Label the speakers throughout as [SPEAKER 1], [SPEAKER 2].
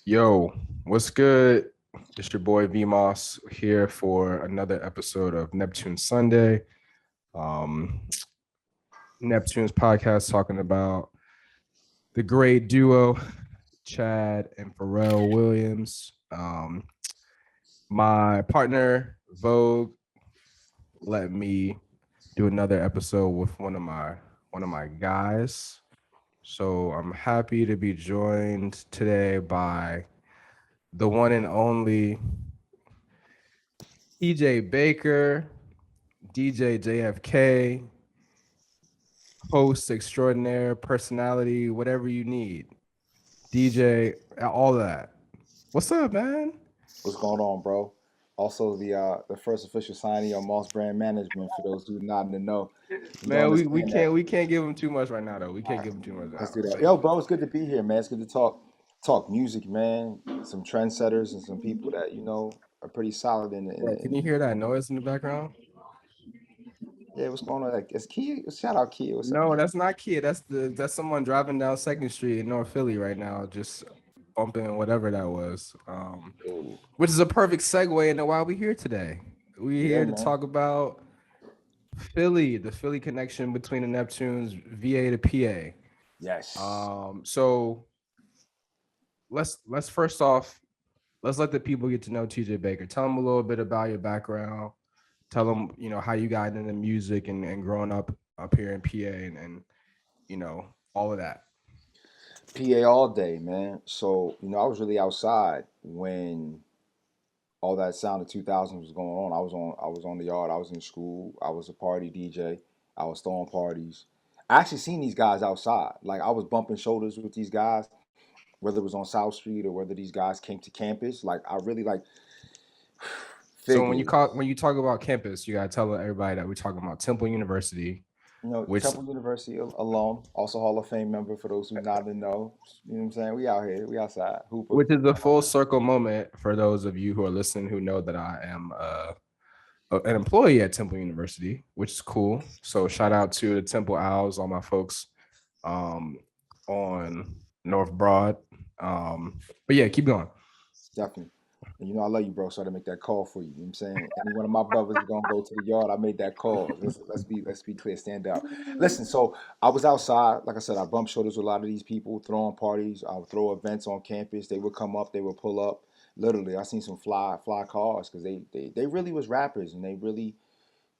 [SPEAKER 1] Yo, what's good? It's your boy V Moss here for another episode of Neptune Sunday. Um, Neptune's podcast talking about the great duo, Chad and Pharrell Williams. My partner, Vogue, let me do another episode with one of my guys. So I'm happy to be joined today by the one and only EJ Baker, DJ JFK, host extraordinaire, personality, whatever you need. DJ, all that. What's up, man?
[SPEAKER 2] What's going on, bro? Also, the first official signee on Moss Brand Management. For those who not in the know, you don't
[SPEAKER 1] Man, we
[SPEAKER 2] understand
[SPEAKER 1] can't
[SPEAKER 2] that.
[SPEAKER 1] we can't give him too much right now though. We
[SPEAKER 2] All
[SPEAKER 1] can't
[SPEAKER 2] right,
[SPEAKER 1] give him too much
[SPEAKER 2] let's
[SPEAKER 1] now.
[SPEAKER 2] do that.
[SPEAKER 1] But
[SPEAKER 2] Yo, bro, it's good to be here, man. It's good to talk music, man. Some trendsetters and some people that are pretty solid
[SPEAKER 1] yeah, can you hear that noise in the background?
[SPEAKER 2] yeah. What's going on? Like, it's Kia. Shout out Kia. What's up,
[SPEAKER 1] No,
[SPEAKER 2] man?
[SPEAKER 1] that's not Kia. That's someone driving down Second Street in North Philly right now, just bumping whatever that was.
[SPEAKER 2] Oh,
[SPEAKER 1] Which is a perfect segue into why we're here today. We're
[SPEAKER 2] yeah,
[SPEAKER 1] here to
[SPEAKER 2] man.
[SPEAKER 1] talk about Philly, the Philly connection between the Neptunes, VA to PA.
[SPEAKER 2] Yes,
[SPEAKER 1] So let's first off, let's let the people get to know TJ Baker. Tell them a little bit about your background. Tell them, how you got into music and growing up here in PA and all of that.
[SPEAKER 2] PA all day, man. So I was really outside when all that sound of 2000 was going on. I was on the yard. I was in school. I was a party DJ. I was throwing parties. I actually seen these guys outside. Like I was bumping shoulders with these guys, whether it was on South Street or whether these guys came to campus. Like I really like
[SPEAKER 1] So
[SPEAKER 2] figured,
[SPEAKER 1] when you talk about campus, you gotta tell everybody that we're talking about Temple University, which
[SPEAKER 2] Temple University alum, also Hall of Fame member for those who not in know. You know what I'm saying? We out here, we outside, hoopers.
[SPEAKER 1] which is a full circle moment for those of you who are listening who know that I am an employee at Temple University, which is cool. So shout out to the Temple Owls, all my folks um, on North Broad. But yeah, keep going.
[SPEAKER 2] Definitely. And I love you, bro. So I had to make that call for you. You know what I'm saying? Any one of my brothers is gonna go to the yard. I made that call. Let's be clear, stand out. Listen, so I was outside. Like I said, I bumped shoulders with a lot of these people, throwing parties. I would throw events on campus. They would come up, they would pull up. Literally, I seen some fly cars because they really was rappers and they really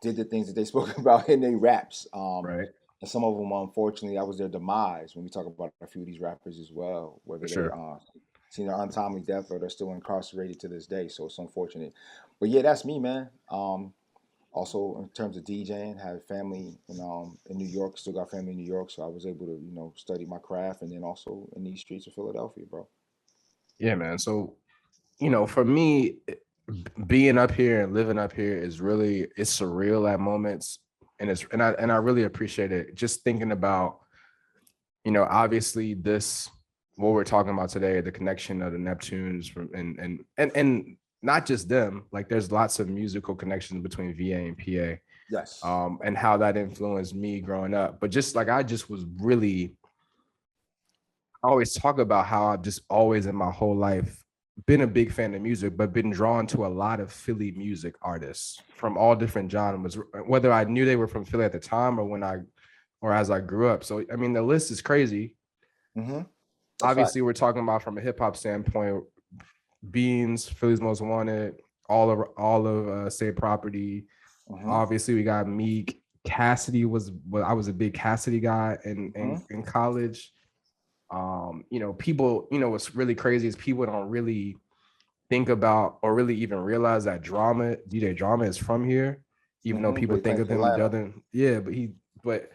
[SPEAKER 2] did the things that they spoke about in their raps.
[SPEAKER 1] Right.
[SPEAKER 2] And some of them, unfortunately, that was their demise. When we talk about a few of these rappers as well, whether
[SPEAKER 1] For
[SPEAKER 2] they
[SPEAKER 1] sure.
[SPEAKER 2] seen their untimely death or they're still incarcerated to this day. So it's unfortunate. But yeah, that's me, man. Also, in terms of DJing, have family in New York. Still got family in New York, so I was able to study my craft, and then also in these streets of Philadelphia, bro.
[SPEAKER 1] Yeah, man. So, for me, being up here and living up here is really it's surreal at moments. And I really appreciate it. Just thinking about, obviously this what we're talking about today, the connection of the Neptunes from and not just them, like there's lots of musical connections between VA and PA.
[SPEAKER 2] Yes.
[SPEAKER 1] And how that influenced me growing up. But just like I just was really, I always talk about how I've just always in my whole life been a big fan of music, but been drawn to a lot of Philly music artists from all different genres, whether I knew they were from Philly at the time or as I grew up. So I mean, the list is crazy.
[SPEAKER 2] Mm-hmm. That's right.
[SPEAKER 1] Obviously, we're talking about from a hip hop standpoint, Beans, Philly's Most Wanted, all of State Property.
[SPEAKER 2] Mm-hmm.
[SPEAKER 1] Obviously, we got Meek. Cassidy well, I was a big Cassidy guy in
[SPEAKER 2] Mm-hmm.
[SPEAKER 1] in college. People, what's really crazy is people don't really think about or really even realize that DJ Drama is from here, even though
[SPEAKER 2] Mm-hmm. But
[SPEAKER 1] people
[SPEAKER 2] he
[SPEAKER 1] think
[SPEAKER 2] claims
[SPEAKER 1] of
[SPEAKER 2] to
[SPEAKER 1] him
[SPEAKER 2] Atlanta.
[SPEAKER 1] doesn't. Yeah, but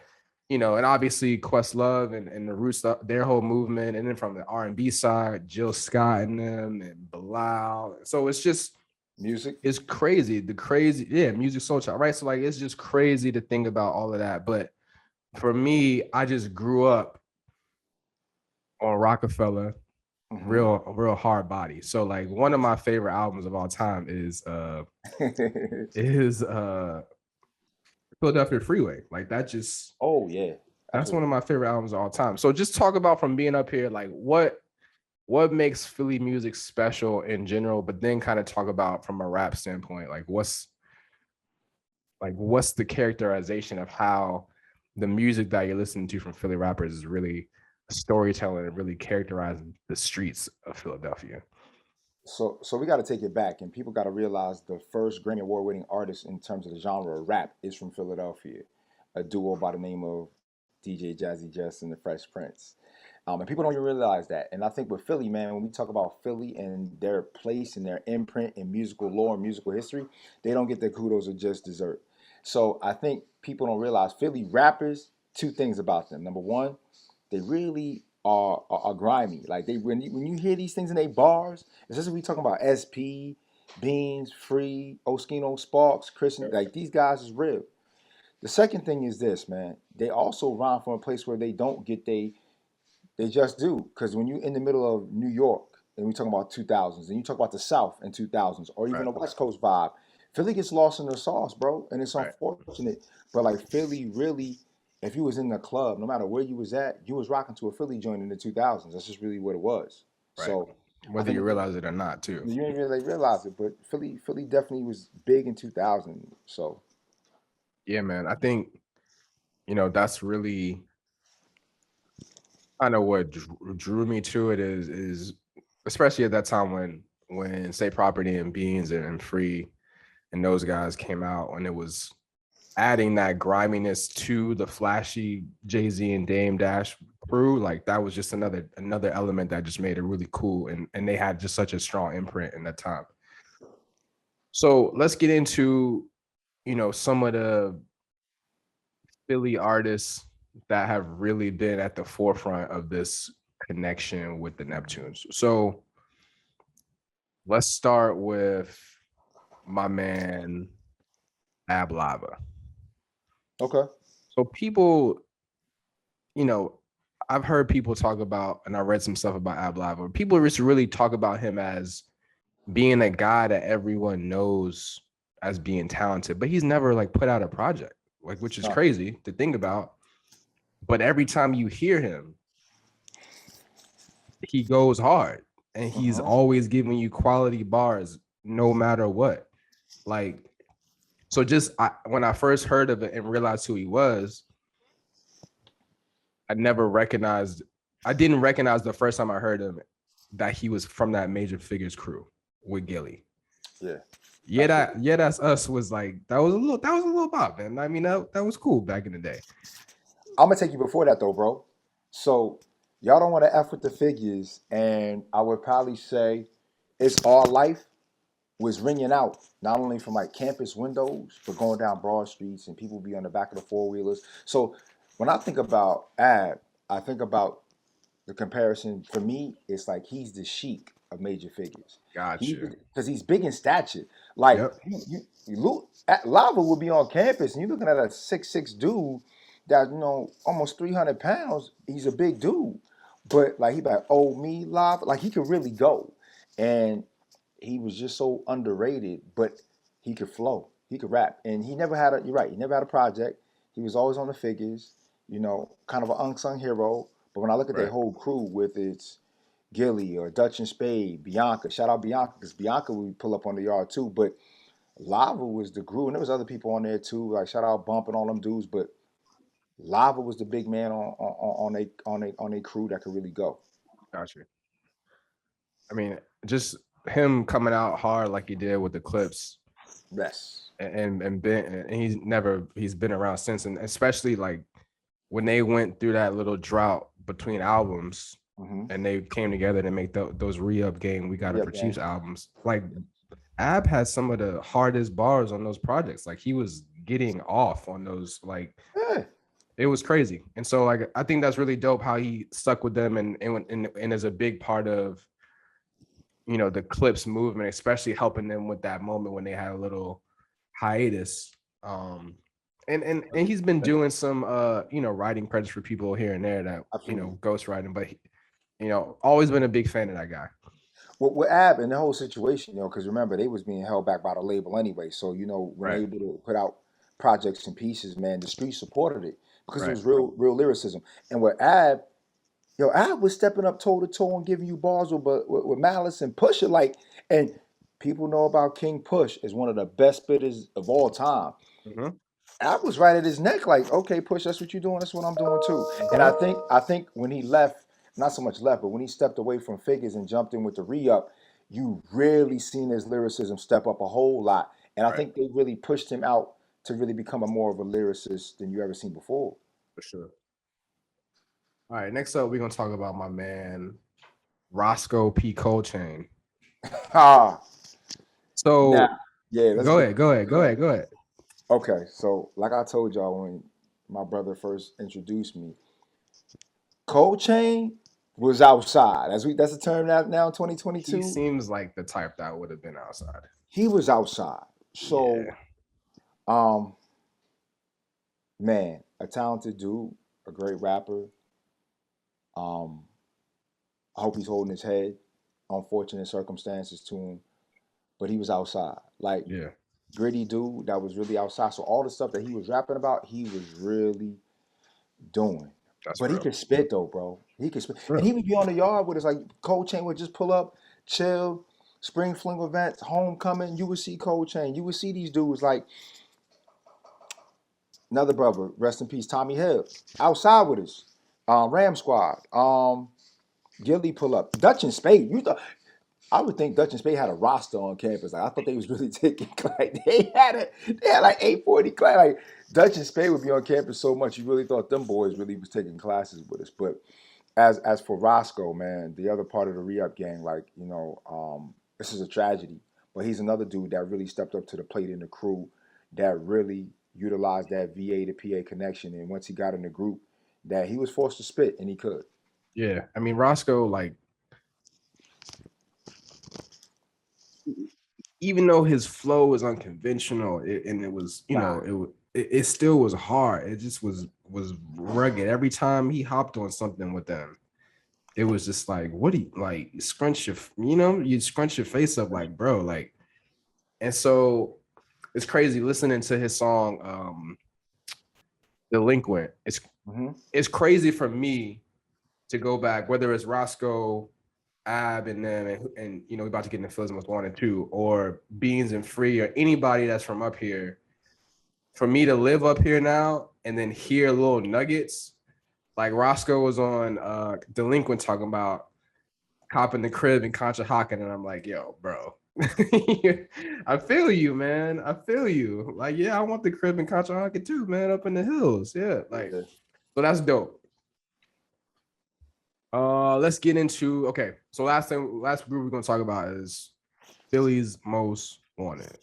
[SPEAKER 1] and obviously Questlove and the Roots, their whole movement, and then from the R&B side, Jill Scott and them and Bilal. So it's just
[SPEAKER 2] Music.
[SPEAKER 1] it's crazy. Yeah, music soul child, right? So like it's just crazy to think about all of that. But for me, I just grew up on Rockefeller,
[SPEAKER 2] Mm-hmm.
[SPEAKER 1] real hard body. So like one of my favorite albums of all time is Philadelphia Freeway. Like
[SPEAKER 2] Oh yeah,
[SPEAKER 1] that's one
[SPEAKER 2] absolutely.
[SPEAKER 1] of my favorite albums of all time. So just talk about from being up here, like what what makes Philly music special in general, but then kind of talk about from a rap standpoint, what's the characterization of how the music that you're listening to from Philly rappers is really storytelling and really characterizing the streets of Philadelphia.
[SPEAKER 2] So we got to take it back, and people got to realize the first Grammy Award winning artist in terms of the genre of rap is from Philadelphia, a duo by the name of DJ Jazzy Jess and the Fresh Prince. And people don't even realize that. And I think with Philly, man, when we talk about Philly and their place and their imprint in musical lore and musical history, they don't get the kudos of just dessert. So I think people don't realize Philly rappers, two things about them. Number one, they really are grimy. Like they when you hear these things in their bars, especially we talking about SP, Beans, Free, Oskino, Sparks, Christian, like these guys is real. The second thing is this, man. They also rhyme from a place where they don't get they just do. Because when you're in the middle of New York and we talking about 2000s and you talk about the South in 2000s or even
[SPEAKER 1] Right,
[SPEAKER 2] a West Coast vibe, Philly gets lost in the sauce, bro. And it's
[SPEAKER 1] right.
[SPEAKER 2] unfortunate. But like Philly really, if you was in the club, no matter where you was at, you was rocking to a Philly joint in the 2000s. That's just really what it was.
[SPEAKER 1] Right.
[SPEAKER 2] So I
[SPEAKER 1] Whether
[SPEAKER 2] think
[SPEAKER 1] you realize it or not, too.
[SPEAKER 2] you didn't really realize it, but Philly definitely was big in 2000. So
[SPEAKER 1] Yeah, man. I think, that's really kind of what drew me to it is especially at that time when Say Property and Beans and Free and those guys came out, and it was adding that griminess to the flashy Jay-Z and Dame Dash crew. Like that was just another element that just made it really cool, and they had just such a strong imprint in that time. So let's get into some of the Philly artists that have really been at the forefront of this connection with the Neptunes. So let's start with my man Ab Liva.
[SPEAKER 2] okay.
[SPEAKER 1] So people, you know, I've heard people talk about, and I read some stuff about Ab Liva. People just really talk about him as being a guy that everyone knows as being talented, but he's never like put out a project, like, which is
[SPEAKER 2] No.
[SPEAKER 1] crazy to think about. But every time you hear him, he goes hard, and he's
[SPEAKER 2] Uh-huh.
[SPEAKER 1] always giving you quality bars no matter what. Like, so when I first heard of it and realized who he was, I never recognized, I didn't recognize the first time I heard him that he was from that Major Figures crew with Gilly.
[SPEAKER 2] Yeah.
[SPEAKER 1] Yeah, that's us was like that was a little pop, man. I mean that was cool back in the day.
[SPEAKER 2] I'm gonna take you before that though, bro. So y'all don't want to F with the figures, and I would probably say it's all life was ringing out not only from like campus windows, but going down broad streets and people be on the back of the four wheelers. So when I think about Ab, I think about the comparison for me. It's like he's the Sheik of Major Figures.
[SPEAKER 1] Got
[SPEAKER 2] He
[SPEAKER 1] you.
[SPEAKER 2] because he's big in stature. Like
[SPEAKER 1] Yep.
[SPEAKER 2] you look at Lava would be on campus, and you're looking at a 6'6" dude that almost 300 pounds. He's a big dude, but like he like oh me Lava, like he could really go, and he was just so underrated. But he could flow, he could rap, and he never had a. You're right, he never had a project. He was always on the figures, kind of an unsung hero. But when I look at their
[SPEAKER 1] Right.
[SPEAKER 2] whole crew with its Gilly or Dutch and Spade, Bianca, shout out Bianca because Bianca would pull up on the yard too. But Lava was the glue, and there was other people on there too. Like shout out Bump and all them dudes, but Lava was the big man on a crew that could really go.
[SPEAKER 1] Got you. I mean, just him coming out hard like he did with the Clips,
[SPEAKER 2] Yes.
[SPEAKER 1] he's been around since, and especially like when they went through that little drought between albums
[SPEAKER 2] Mm-hmm.
[SPEAKER 1] and they came together to make those re-up game We Got It
[SPEAKER 2] Yeah,
[SPEAKER 1] for
[SPEAKER 2] man.
[SPEAKER 1] Chiefs albums. Like Ab had some of the hardest bars on those projects. Like he was getting off on those, like
[SPEAKER 2] Yeah.
[SPEAKER 1] it was crazy. And so like I think that's really dope how he stuck with them and is a big part of the Clips movement, especially helping them with that moment when they had a little hiatus. And he's been doing some writing credits for people here and there that
[SPEAKER 2] Absolutely.
[SPEAKER 1] ghost writing, but always been a big fan of that guy.
[SPEAKER 2] With Ab and the whole situation, because remember they was being held back by the label anyway. So when they
[SPEAKER 1] Right,
[SPEAKER 2] able to put out projects and pieces, man, the street supported it because it
[SPEAKER 1] right,
[SPEAKER 2] was real lyricism. And with Ab, Yo, Ab was stepping up toe to toe and giving you bars with Malice and Pusha. Like, and people know about King Push as one of the best spitters of all time.
[SPEAKER 1] Mm-hmm.
[SPEAKER 2] Ab was right at his neck, like, okay, Push, that's what you're doing, that's what I'm doing too. And
[SPEAKER 1] Mm-hmm.
[SPEAKER 2] I think when he left, not so much left, but when he stepped away from Figures and jumped in with the re-up, you really seen his lyricism step up a whole lot. And I
[SPEAKER 1] Right,
[SPEAKER 2] think they really pushed him out to really become a more of a lyricist than you ever seen before.
[SPEAKER 1] for sure. All right, next up, we're gonna talk about my man Rosco P Coldchain.
[SPEAKER 2] Ah, now,
[SPEAKER 1] So
[SPEAKER 2] yeah, let's
[SPEAKER 1] go
[SPEAKER 2] get
[SPEAKER 1] ahead, go ahead, go ahead, go ahead.
[SPEAKER 2] okay. So, like I told y'all when my brother first introduced me, Cold Chain was outside. That's a term now in
[SPEAKER 1] He
[SPEAKER 2] 2022.
[SPEAKER 1] seems like the type that would have been outside.
[SPEAKER 2] He was outside. So,
[SPEAKER 1] Yeah,
[SPEAKER 2] um, man, a talented dude, a great rapper. Um, I hope he's holding his head. Unfortunate circumstances to him, but he was outside. Like
[SPEAKER 1] yeah,
[SPEAKER 2] gritty dude that was really outside. So all the stuff that he was rapping about, he was really doing.
[SPEAKER 1] that's
[SPEAKER 2] But he
[SPEAKER 1] real.
[SPEAKER 2] could spit though, bro. He could spit.
[SPEAKER 1] That's
[SPEAKER 2] And
[SPEAKER 1] real.
[SPEAKER 2] he would be on the yard with us, like Cold Chain would just pull up, chill, spring fling events, homecoming. You would see Cold Chain. You would see these dudes like another brother, rest in peace, Tommy Hill, outside with us. Ram Squad. Gilly pull up. Dutch and Spade. You thought I would think Dutch and Spade had a roster on campus. Like I thought they was really taking like they had like 840 class. Like Dutch and Spade would be on campus so much, you really thought them boys really was taking classes with us. But as for Roscoe, man, the other part of the re-up gang, like, this is a tragedy. But he's another dude that really stepped up to the plate in the crew, that really utilized that VA to PA connection. And once he got in the group, that he was forced to spit and he could.
[SPEAKER 1] Yeah, I mean Roscoe, like even though his flow was unconventional, and it was,
[SPEAKER 2] Right.
[SPEAKER 1] it still was hard. It just was rugged. Every time he hopped on something with them, it was just like, what do you like? You scrunch your face up, like, bro, like. And so it's crazy listening to his song, "Delinquent."
[SPEAKER 2] Mm-hmm.
[SPEAKER 1] It's crazy for me to go back, whether it's Roscoe, Ab, and them, and we're about to get into Philismus 1 and 2, or Beans and Free, or anybody that's from up here. For me to live up here now and then hear little nuggets, like Roscoe was on Delinquent talking about copping the crib and Contra Hawking, and I'm like, yo, bro. I feel you, man. I feel you. Like, yeah, I want the crib and Contra Hawking too, man, up in the hills. Yeah, like,
[SPEAKER 2] Yeah.
[SPEAKER 1] so that's dope. Let's get into okay. So last group we're gonna talk about is Philly's Most Wanted,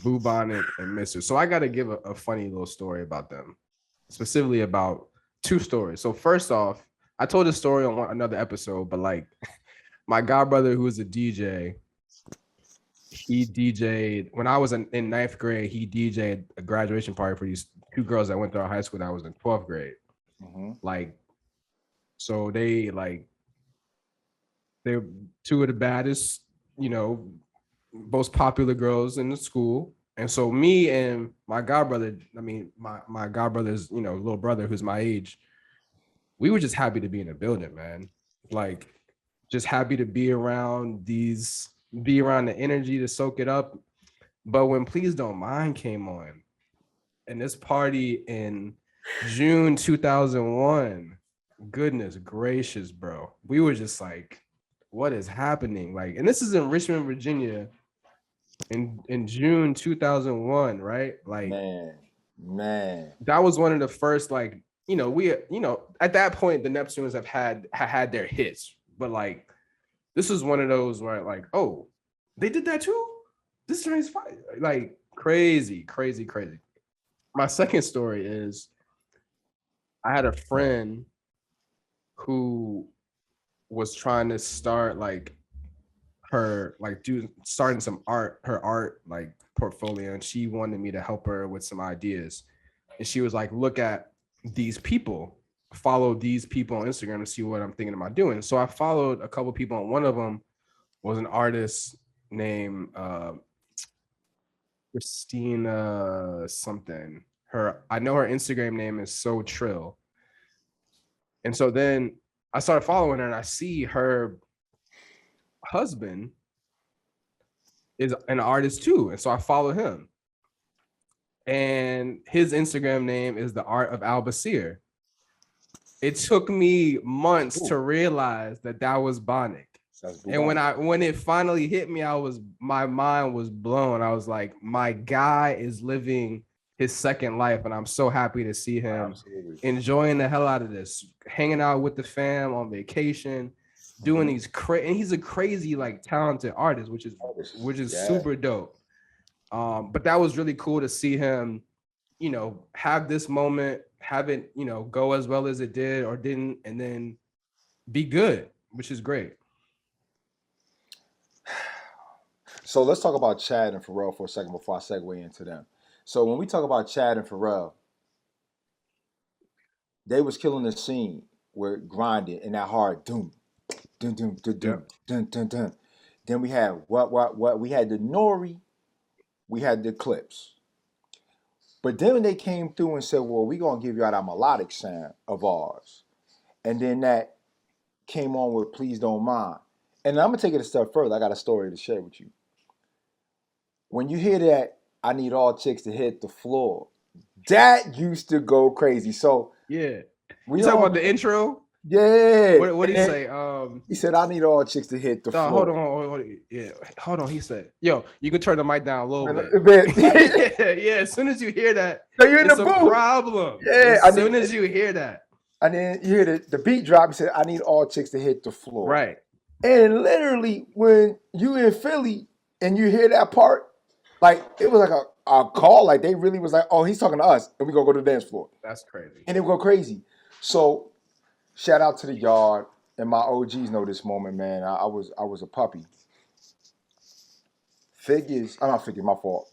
[SPEAKER 1] Bubonic and Mister. So I got to give a funny little story about them, specifically about two stories. So first off, I told this story on another episode, but like my godbrother who was a DJ, he DJ'd when I was in ninth grade. He DJ'd a graduation party for these two girls that went to our high school that was in 12th grade.
[SPEAKER 2] Mm-hmm.
[SPEAKER 1] Like, so they're two of the baddest, you know, most popular girls in the school. And so me and my godbrother, I mean, my godbrother's, little brother who's my age, we were just happy to be in the building, man. Like, just happy to be around the energy to soak it up. But when Please Don't Mind came on, and this party in June 2001, goodness gracious, bro. We were just like, what is happening? Like, and this is in Richmond, Virginia in June 2001, right? Like,
[SPEAKER 2] Man, man.
[SPEAKER 1] that was one of the first, like, at that point the Neptunes had their hits, but like this was one of those where like, oh, they did that too. This is fine. Like crazy, crazy, crazy. My second story is I had a friend who was trying to start like her like do starting her art like portfolio, and she wanted me to help her with some ideas. And she was like, look at these people, follow these people on Instagram to see what I'm thinking about doing. So I followed a couple people, and one of them was an artist named Christina something. I know her Instagram name is So Trill. And so then I started following her and I see her husband is an artist too. And so I follow him. And his Instagram name is The Art of Albasir. It took me months to realize that was Bonic. And when it finally hit me, my mind was blown. I was like, my guy is living his second life, and I'm so happy to see him enjoying the hell out of this, hanging out with the fam on vacation, doing these and he's a crazy, like, talented artist, which is super dope. But that was really cool to see him, you know, have this moment, have it, you know, go as well as it did or didn't, and then be good, which is great.
[SPEAKER 2] So let's talk about Chad and Pharrell for a second before I segue into them. So when we talk about Chad and Pharrell, they was killing the scene with grinding and that hard doom, dun dun dun dun dun dun dun. Then we had what we had the Nori, we had the Clips. But then when they came through and said, well, we're gonna give you out our melodic sound of ours. And then that came on with Please Don't Mind. And I'm gonna take it a step further. I got a story to share with you. When you hear that, I need all chicks to hit the floor, that used to go crazy. So
[SPEAKER 1] yeah, we talk about the intro.
[SPEAKER 2] Yeah.
[SPEAKER 1] What did he say?
[SPEAKER 2] He said, I need all chicks to hit the floor.
[SPEAKER 1] Hold on. Yeah, hold on. He said, yo, you can turn the mic down a little bit. Yeah, as soon as you hear that,
[SPEAKER 2] so you're in
[SPEAKER 1] it's
[SPEAKER 2] the
[SPEAKER 1] a
[SPEAKER 2] booth.
[SPEAKER 1] Problem.
[SPEAKER 2] Yeah,
[SPEAKER 1] as soon as you hear that.
[SPEAKER 2] And then you hear the beat drop. He said, I need all chicks to hit the floor.
[SPEAKER 1] Right.
[SPEAKER 2] And literally, when you in Philly and you hear that part, like, it was like a call. Like, they really was like, oh, he's talking to us, and we gonna go to the dance floor.
[SPEAKER 1] That's crazy.
[SPEAKER 2] And it would go crazy. So, shout out to the yard, and my OGs know this moment, man. I was a puppy. My fault.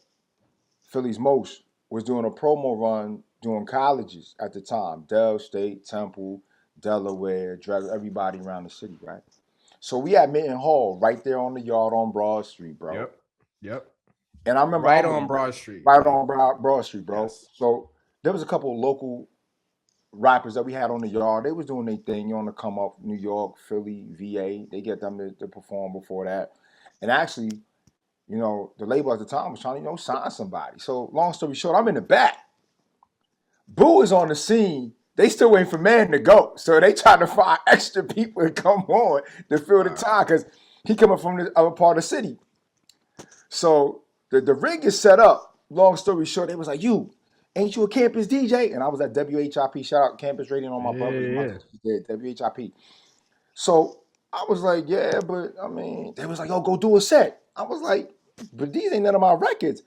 [SPEAKER 2] Philly's Most was doing a promo run doing colleges at the time. Dell State, Temple, Delaware, drag everybody around the city, right? So we had Mitten Hall right there on the yard on Broad Street, bro.
[SPEAKER 1] Yep.
[SPEAKER 2] And I remember
[SPEAKER 1] on Broad Street.
[SPEAKER 2] Right on Broad Street, bro.
[SPEAKER 1] Yes.
[SPEAKER 2] So there was a couple of local rappers that we had on the yard. They was doing their thing. You on the come up, New York, Philly, VA. They get them to perform before that. And actually, you know, the label at the time was trying to, you know, sign somebody. So long story short, I'm in the back. Boo is on the scene. They still waiting for Man to go. So they trying to find extra people to come on to fill the time because he coming from the other part of the city. So the rig is set up. Long story short, they was like, ain't you a campus DJ? And I was at WHIP. Shout out Campus Radio on my brother. Yeah, WHIP. So I was like, yeah, but I mean, they was like, yo, go do a set. I was like, but these ain't none of my records.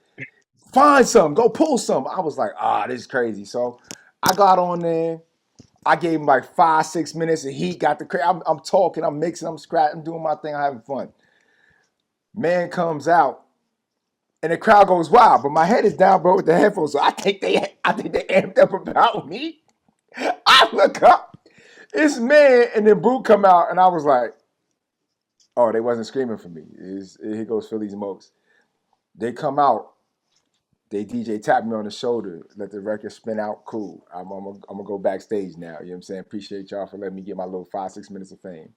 [SPEAKER 2] Find some, go pull some. I was like, this is crazy. So I got on there. I gave him like 5-6 minutes, and he got the crazy. I'm talking, I'm mixing, I'm scratching, I'm doing my thing, I'm having fun. Man comes out. And the crowd goes wild, but my head is down, bro, with the headphones. So I think they amped up about me. I look up, it's Man, and then Boo come out, and I was like, oh, they wasn't screaming for me. Here goes Philly's Most. They come out, they DJ tap me on the shoulder, let the record spin out. Cool. I'm gonna go backstage now. You know what I'm saying? Appreciate y'all for letting me get my little 5-6 minutes of fame.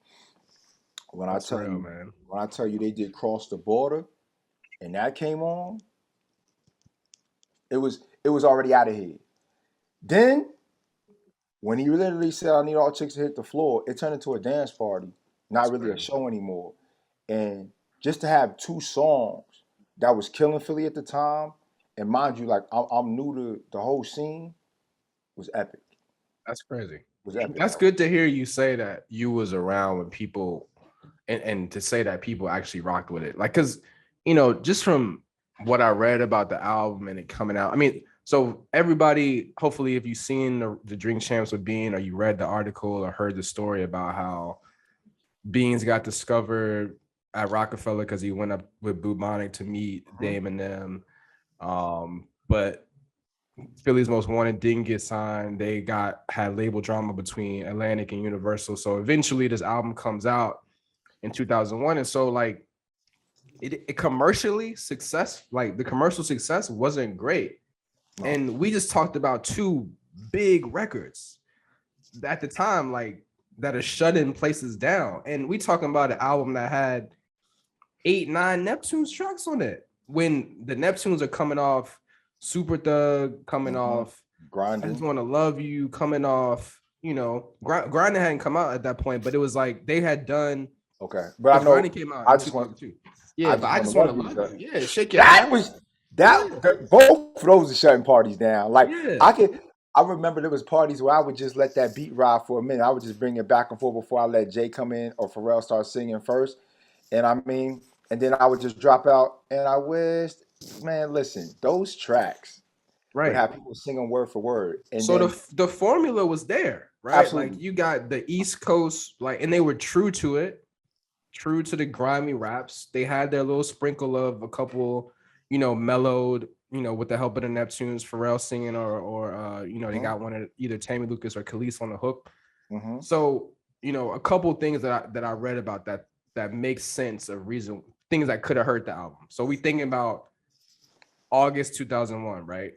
[SPEAKER 2] When I tell you they did Cross the Border, and that came on, it was already out of here. Then, when he literally said, I need all chicks to hit the floor, it turned into a dance party, not really a show anymore. And just to have 2 songs that was killing Philly at the time, and mind you, like, I'm new to the whole scene, was epic.
[SPEAKER 1] That's crazy.
[SPEAKER 2] It was epic.
[SPEAKER 1] That's good to hear you say that you was around when people, and to say that people actually rocked with it. Like, because, you know, just from what I read about the album and it coming out, I mean, so everybody, hopefully, if you've seen the Drink Champs with Bean, or you read the article or heard the story about how Beans got discovered at Rockefeller because he went up with Bubonic to meet Dame and them. But Philly's Most Wanted didn't get signed. They had label drama between Atlantic and Universal. So eventually this album comes out in 2001. And so, like, it commercially success, like the commercial success wasn't great. No. And we just talked about 2 big records at the time. Like, that are shutting places down. And we talking about an album that had 8, 9 Neptunes tracks on it. When the Neptunes are coming off Super Thug, coming off I Just
[SPEAKER 2] Grinding.
[SPEAKER 1] Want to Love You, coming off, Grinding hadn't come out at that point, but it was like they had done,
[SPEAKER 2] Okay, but I
[SPEAKER 1] because
[SPEAKER 2] know
[SPEAKER 1] Grinding came out
[SPEAKER 2] I
[SPEAKER 1] in
[SPEAKER 2] just want
[SPEAKER 1] 2002.
[SPEAKER 2] I
[SPEAKER 1] Yeah, but
[SPEAKER 2] just
[SPEAKER 1] I
[SPEAKER 2] want to
[SPEAKER 1] Just Want
[SPEAKER 2] love
[SPEAKER 1] to
[SPEAKER 2] you.
[SPEAKER 1] Love You. Yeah, shake your
[SPEAKER 2] That
[SPEAKER 1] ass.
[SPEAKER 2] was
[SPEAKER 1] Yeah,
[SPEAKER 2] both of those are shutting parties down. Like
[SPEAKER 1] yeah,
[SPEAKER 2] I remember there was parties where I would just let that beat ride for a minute. I would just bring it back and forth before I let Jay come in or Pharrell start singing first. And I mean, and then I would just drop out. And I wished, man, listen, those tracks would
[SPEAKER 1] right.
[SPEAKER 2] have people singing word for word. And
[SPEAKER 1] So
[SPEAKER 2] then
[SPEAKER 1] the formula was there, right? Like
[SPEAKER 2] absolutely,
[SPEAKER 1] you got the East Coast, like, and they were true to it, true to the grimy raps. They had their little sprinkle of a couple, mellowed, with the help of the Neptunes, Pharrell singing, or they got one of either Tammy Lucas or Khalees on the hook.
[SPEAKER 2] mm-hmm.
[SPEAKER 1] So, a couple things that I read about that makes sense of reason things that could have hurt the album. So we thinking about August 2001, right?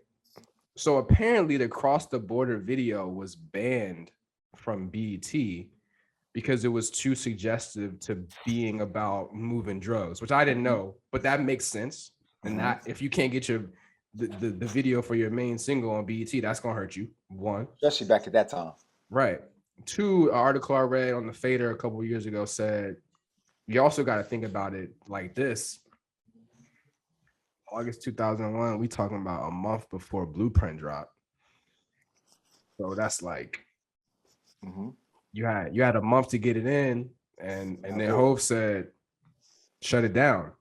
[SPEAKER 1] So apparently the Cross the Border video was banned from BET because it was too suggestive to being about moving drugs, which I didn't know, but that makes sense. And that if you can't get the video for your main single on BET, that's gonna hurt you. One.
[SPEAKER 2] Especially back at that time.
[SPEAKER 1] Right. Two, an article I read on the Fader a couple of years ago said you also got to think about it like this. August 2001, we talking about a month before Blueprint dropped. So that's like you had a month to get it in, and then Hove said shut it down.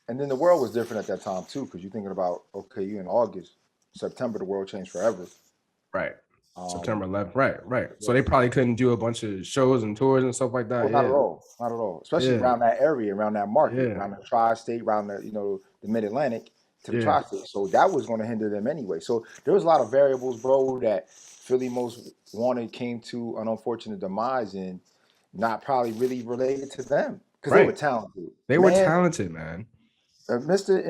[SPEAKER 2] And then the world was different at that time too, because you're thinking about, okay, you in August, September, the world changed forever.
[SPEAKER 1] Right. September 11th. Right. So they probably couldn't do a bunch of shows and tours and stuff like that.
[SPEAKER 2] Oh, not at all. Not at all. Especially around that area, around that market, around the tri-state, around the, the mid-Atlantic to the tri-state. So that was going to hinder them anyway. So there was a lot of variables, bro, that Philly most wanted came to an unfortunate demise and not probably really related to them because they were talented.
[SPEAKER 1] They were talented, man.
[SPEAKER 2] Mr.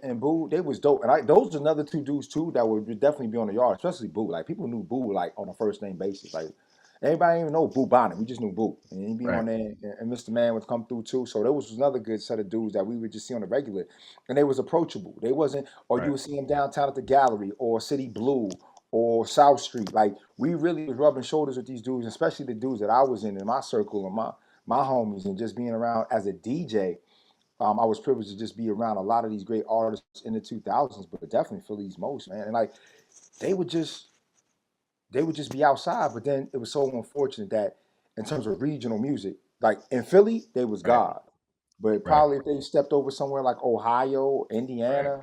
[SPEAKER 2] and Boo, they was dope, and those are another two dudes too that would definitely be on the yard, especially Boo. Like people knew Boo like on a first name basis. Like everybody didn't even know Boo Bonnet. We just knew Boo, and he'd be on there, and Mr. Man would come through too. So there was another good set of dudes that we would just see on the regular, and they was approachable. They wasn't, or you would see them downtown at the Gallery or City Blue or South Street. Like we really was rubbing shoulders with these dudes, especially the dudes that I was in my circle and my homies, and just being around as a DJ. I was privileged to just be around a lot of these great artists in the 2000s, but definitely Philly's most, man. And like they would just be outside, but then it was so unfortunate that in terms of regional music, like in Philly, they was God. But probably if they stepped over somewhere like Ohio, Indiana,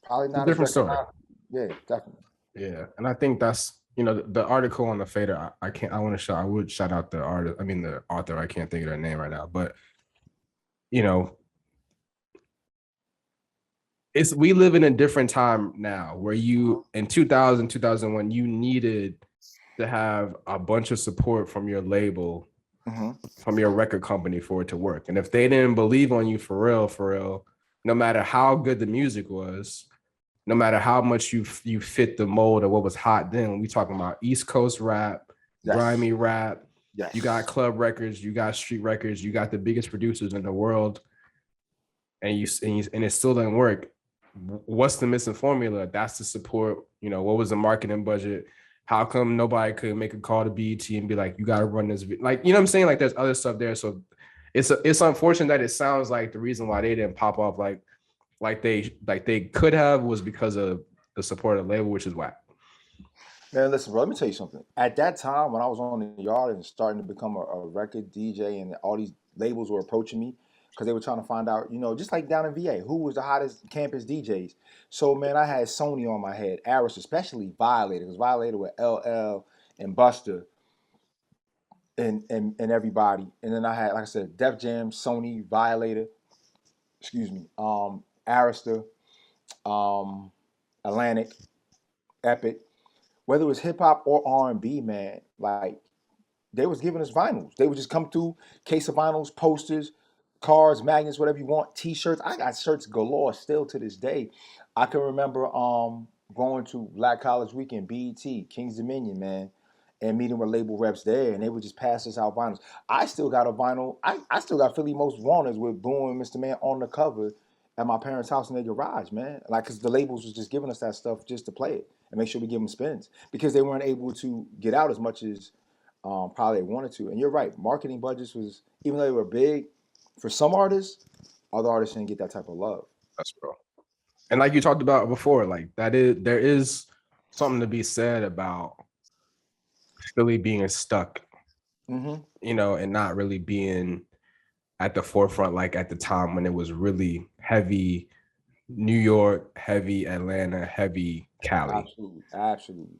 [SPEAKER 2] probably not as
[SPEAKER 1] different story.
[SPEAKER 2] Yeah, definitely.
[SPEAKER 1] Yeah, and I think that's the article on the Fader. I would shout out the artist. I mean the author. I can't think of their name right now, but we live in a different time now where you in 2000, 2001, you needed to have a bunch of support from your label, from your record company for it to work. And if they didn't believe on you for real, no matter how good the music was, no matter how much you fit the mold of what was hot then, when we talking about East Coast rap, grimy rap, you got club records, you got street records, you got the biggest producers in the world, and it still doesn't work. What's the missing formula? That's the support. What was the marketing budget? How come nobody could make a call to BET and be like, you got to run this? Like, you know what I'm saying? Like, there's other stuff there. So it's unfortunate that it sounds like the reason why they didn't pop off like they could have was because of the support of the label, which is whack.
[SPEAKER 2] Man, listen, bro, let me tell you something. At that time, when I was on the yard and starting to become a record DJ, and all these labels were approaching me because they were trying to find out, just like down in VA, who was the hottest campus DJs. So, man, I had Sony on my head, Aris, especially Violator, because Violator with LL and Buster and everybody. And then I had, like I said, Def Jam, Sony, Violator, Arista, Atlantic, Epic. Whether it was hip hop or R&B, man, like they was giving us vinyls. They would just come through, case of vinyls, posters, cards, magnets, whatever you want, T-shirts. I got shirts galore still to this day. I can remember going to Black College Weekend, BET, King's Dominion, man, and meeting with label reps there, and they would just pass us out vinyls. I still got a vinyl. I still got Philly Most Wanted with Boom and Mr. Man on the cover at my parents' house in their garage, man. Like, because the labels was just giving us that stuff just to play it and make sure we give them spins because they weren't able to get out as much as probably they wanted to. And you're right, marketing budgets was, even though they were big for some artists, other artists didn't get that type of love.
[SPEAKER 1] That's real. And like you talked about before, like there is something to be said about Philly being stuck, you know, and not really being at the forefront like at the time when it was really heavy New York, heavy Atlanta, heavy Cali.
[SPEAKER 2] Absolutely.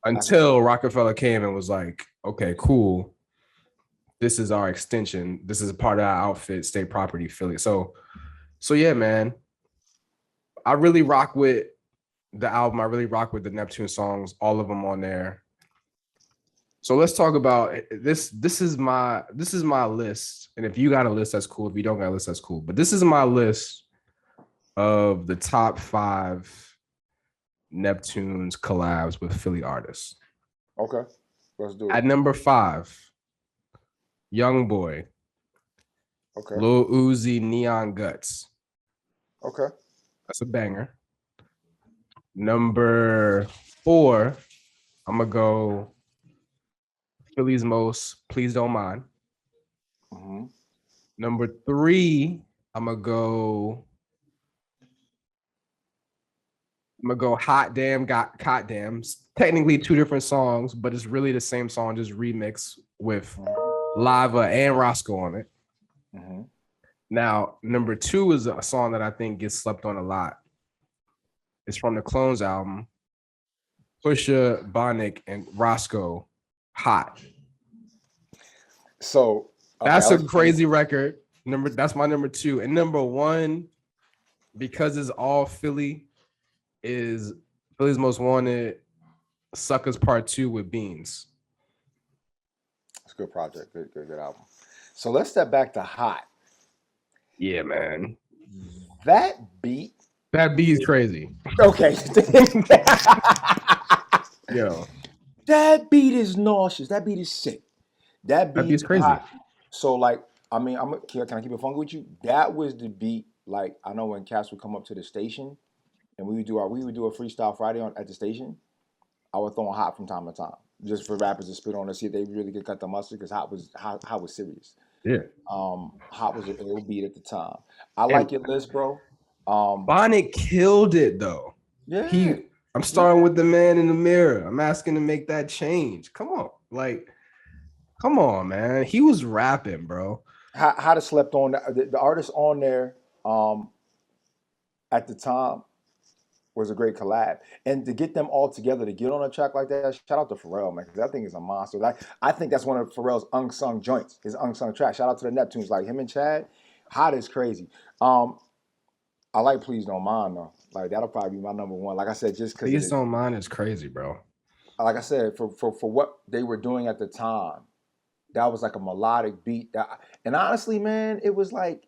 [SPEAKER 1] Until Rockefeller came and was like, okay, cool. This is our extension. This is a part of our outfit, state property, Philly. So yeah, man. I really rock with the album. I really rock with the Neptune songs, all of them on there. So let's talk about this. This is my list. And if you got a list, that's cool. If you don't got a list, that's cool. But this is my list of the top 5 Neptunes collabs with Philly artists.
[SPEAKER 2] Okay, let's do it.
[SPEAKER 1] At number 5, Young Boy.
[SPEAKER 2] Okay.
[SPEAKER 1] Lil Uzi, Neon Guts.
[SPEAKER 2] Okay.
[SPEAKER 1] That's a banger. Number 4, I'm gonna go Philly's Most, Please Don't Mind. Number 3, I'm gonna go Hot Damn, Got Hot Damn. Technically 2 different songs, but it's really the same song, just remixed with Lava and Rosco on it. Now, number 2 is a song that I think gets slept on a lot. It's from the Clones album. Pusha, Bonic, and Rosco, Hot.
[SPEAKER 2] So
[SPEAKER 1] that's a crazy record. That's my number 2. And number 1, because it's all Philly, is Philly's Most Wanted, Suckers Part 2 with Beans.
[SPEAKER 2] It's a good project. Good album. So let's step back to Hot.
[SPEAKER 1] Yeah, man.
[SPEAKER 2] That beat
[SPEAKER 1] is crazy.
[SPEAKER 2] Okay.
[SPEAKER 1] Yo.
[SPEAKER 2] That beat is nauseous. That beat is sick. That beat
[SPEAKER 1] is crazy.
[SPEAKER 2] Hot. So, like, I mean, can I keep it funky with you? That was the beat. Like, I know when cats would come up to the station and we would do a Freestyle Friday at the station, I would throw on Hot from time to time, just for rappers to spit on to see if they really could cut the mustard, because Hot was serious.
[SPEAKER 1] Yeah.
[SPEAKER 2] Hot was an ill beat at the time. I like your list, bro.
[SPEAKER 1] Bonic killed it though.
[SPEAKER 2] Yeah.
[SPEAKER 1] I'm starting with the man in the mirror. I'm asking to make that change. Come on, man. He was rapping, bro.
[SPEAKER 2] How to slept on the artist on there at the time was a great collab, and to get them all together to get on a track like that, shout out to Pharrell, man, because that thing is a monster. Like, I think that's one of Pharrell's unsung joints, his unsung track. Shout out to the Neptunes, like him and Chad. Hot is crazy. I like Please Don't Mind though. Like, that'll probably be my number 1. Like I said, just because
[SPEAKER 1] Please Don't Mind is crazy, bro.
[SPEAKER 2] Like I said, for what they were doing at the time, that was like a melodic beat. And honestly, man, it was like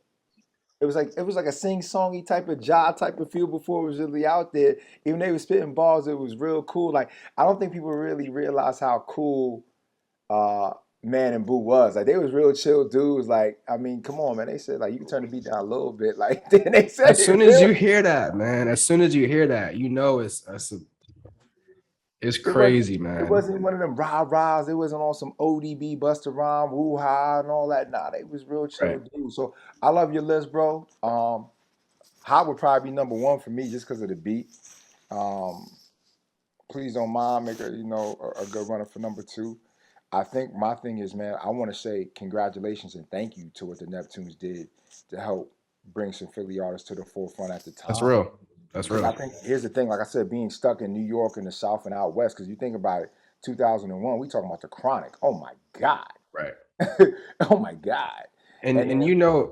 [SPEAKER 2] a sing-songy type of job type of feel before it was really out there. Even though they were spitting balls, it was real cool. Like, I don't think people really realize how cool Man and Boo was. Like, they was real chill dudes. Like, I mean, come on, man. They said, like, you can turn the beat down a little bit. Like, then they said,
[SPEAKER 1] as soon as you hear that, man, you know it's crazy, man.
[SPEAKER 2] It wasn't one of them rah-rahs. It wasn't on some ODB, Busta Rhyme, woo-ha, and all that. Nah, they was real chill dudes. So I love your list, bro. Hot would probably be number 1 for me just because of the beat. Please Don't Mind, make a good runner for number 2. I think my thing is, man, I want to say congratulations and thank you to what the Neptunes did to help bring some Philly artists to the forefront at the time.
[SPEAKER 1] That's real. That's real.
[SPEAKER 2] I think here's the thing, like I said, being stuck in New York and the South and out West, because you think about it, 2001, we talking about the Chronic. Oh my God.
[SPEAKER 1] Right.
[SPEAKER 2] Oh my God.
[SPEAKER 1] And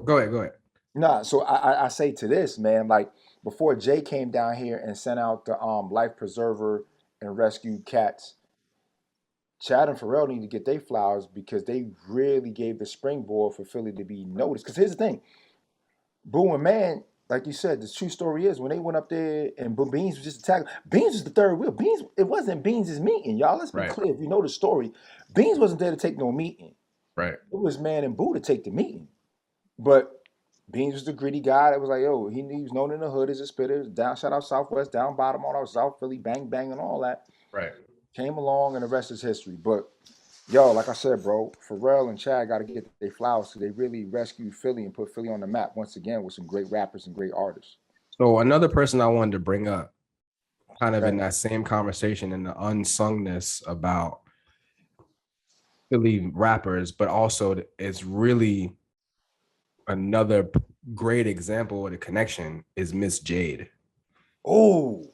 [SPEAKER 1] go ahead.
[SPEAKER 2] Nah, so I say to this, man, like, before Jade came down here and sent out the Life Preserver and Rescue Cats, Chad and Pharrell need to get their flowers, because they really gave the springboard for Philly to be noticed. Because here's the thing, Boo and Man like you said, the true story is when they went up there and Beans was just attacking. Beans was the third wheel. Beans, it wasn't Beans' meeting, y'all. Let's be
[SPEAKER 1] Right.
[SPEAKER 2] clear. If you know the story, Beans wasn't there to take no meeting.
[SPEAKER 1] Right.
[SPEAKER 2] It was Man and Boo to take the meeting. But Beans was the gritty guy that was like, yo, he was known in the hood as a spitter. Down, shout out Southwest, down bottom, all out South Philly, bang bang and all that.
[SPEAKER 1] Right.
[SPEAKER 2] Came along and the rest is history. But yo, like I said, bro, Pharrell and Chad got to get their flowers because they really rescued Philly and put Philly on the map once again with some great rappers and great artists.
[SPEAKER 1] So another person I wanted to bring up, kind of in
[SPEAKER 2] Okay.
[SPEAKER 1] that same conversation, in the unsungness about Philly rappers, but also it's really another great example of the connection is Miss Jade.
[SPEAKER 2] Oh,